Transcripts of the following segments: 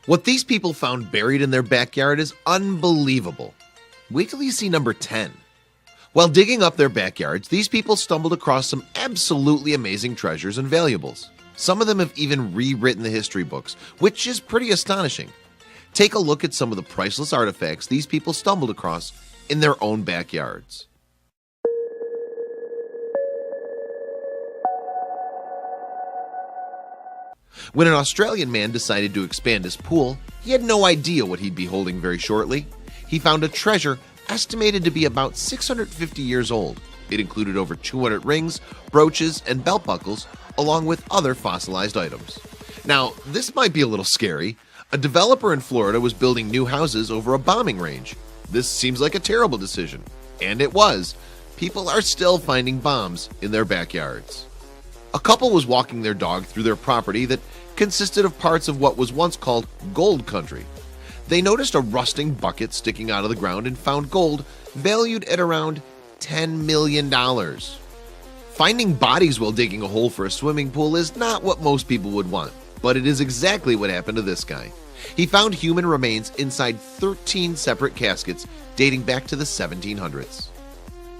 What these people found buried in their backyard is unbelievable. Wait till you see number 10. While digging up their backyards, these people stumbled across some absolutely amazing treasures and valuables. Some of them have even rewritten the history books, which is pretty astonishing. Take a look at some of the priceless artifacts these people stumbled across in their own backyards. When an Australian man decided to expand his pool, he had no idea what he'd be holding very shortly. He found a treasure estimated to be about 650 years old. It included over 200 rings, brooches, and belt buckles, along with other fossilized items. Now, this might be a little scary. A developer in Florida was building new houses over a bombing range. This seems like a terrible decision, and it was. People are still finding bombs in their backyards. A couple was walking their dog through their property that consisted of parts of what was once called gold country. They noticed a rusting bucket sticking out of the ground and found gold valued at around $10 million. Finding bodies while digging a hole for a swimming pool is not what most people would want, but it is exactly what happened to this guy. He found human remains inside 13 separate caskets dating back to the 1700s.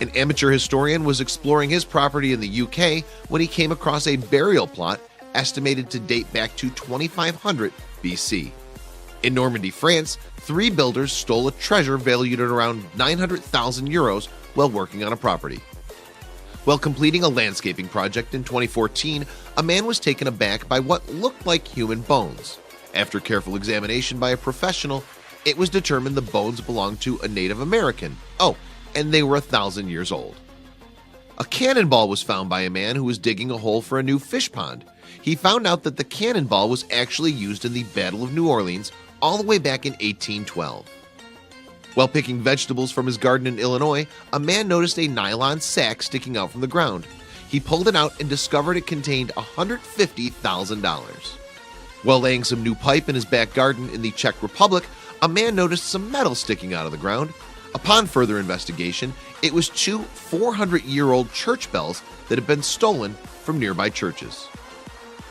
An amateur historian was exploring his property in the UK when he came across a burial plot estimated to date back to 2500 BC. In Normandy, France, 3 builders stole a treasure valued at around 900,000 euros while working on a property. While completing a landscaping project in 2014, a man was taken aback by what looked like human bones. After careful examination by a professional, it was determined the bones belonged to a Native American. Oh, and they were 1,000 years old. A cannonball was found by a man who was digging a hole for a new fish pond. He found out that the cannonball was actually used in the Battle of New Orleans all the way back in 1812. While picking vegetables from his garden in Illinois, a man noticed a nylon sack sticking out from the ground. He pulled it out and discovered it contained $150,000. While laying some new pipe in his back garden in the Czech Republic, a man noticed some metal sticking out of the ground. Upon further investigation, it was 2 400-year-old church bells that had been stolen from nearby churches.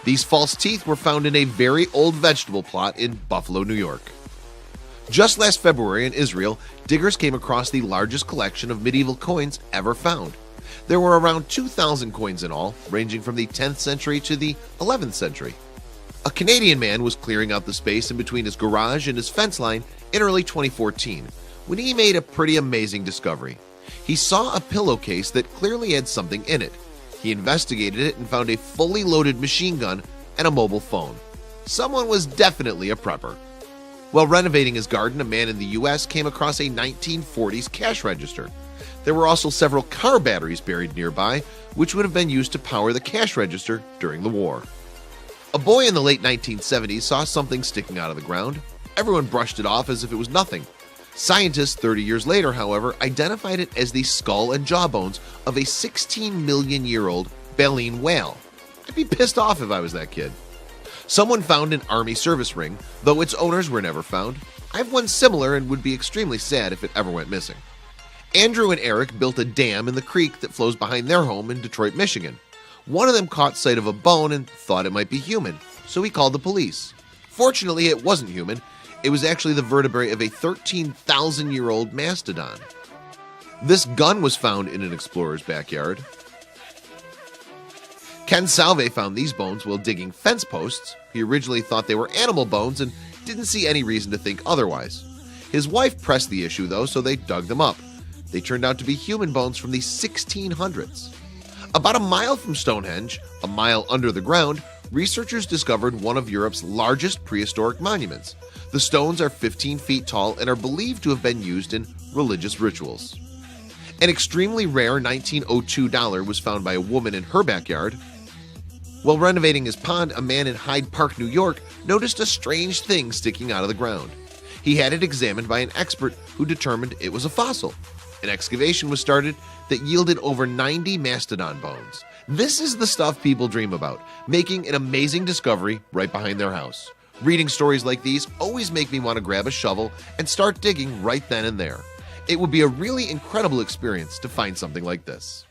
These false teeth were found in a very old vegetable plot in Buffalo, New York. Just last February in Israel, diggers came across the largest collection of medieval coins ever found. There were around 2,000 coins in all, ranging from the 10th century to the 11th century. A Canadian man was clearing out the space in between his garage and his fence line in early 2014 when he made a pretty amazing discovery. He saw a pillowcase that clearly had something in it. He investigated it and found a fully loaded machine gun and a mobile phone. Someone was definitely a prepper. While renovating his garden, a man in the US came across a 1940s cash register. There were also several car batteries buried nearby, which would have been used to power the cash register during the war. A boy in the late 1970s saw something sticking out of the ground. Everyone brushed it off as if it was nothing. Scientists 30 years later, however, identified it as the skull and jawbones of a 16-million-year-old baleen whale. I'd be pissed off if I was that kid. Someone found an army service ring, though its owners were never found. I have one similar and would be extremely sad if it ever went missing. Andrew and Eric built a dam in the creek that flows behind their home in Detroit, Michigan. One of them caught sight of a bone and thought it might be human, so he called the police. Fortunately, it wasn't human. It was actually the vertebrae of a 13,000-year-old mastodon. This gun was found in an explorer's backyard. Ken Salve found these bones while digging fence posts. He originally thought they were animal bones and didn't see any reason to think otherwise. His wife pressed the issue though, so they dug them up. They turned out to be human bones from the 1600s. About a mile from Stonehenge, a mile under the ground, researchers discovered one of Europe's largest prehistoric monuments. The stones are 15 feet tall and are believed to have been used in religious rituals. An extremely rare 1902 dollar was found by a woman in her backyard. While renovating his pond, a man in Hyde Park, New York, noticed a strange thing sticking out of the ground. He had it examined by an expert who determined it was a fossil. An excavation was started that yielded over 90 mastodon bones. This is the stuff people dream about, making an amazing discovery right behind their house. Reading stories like these always make me want to grab a shovel and start digging right then and there. It would be a really incredible experience to find something like this.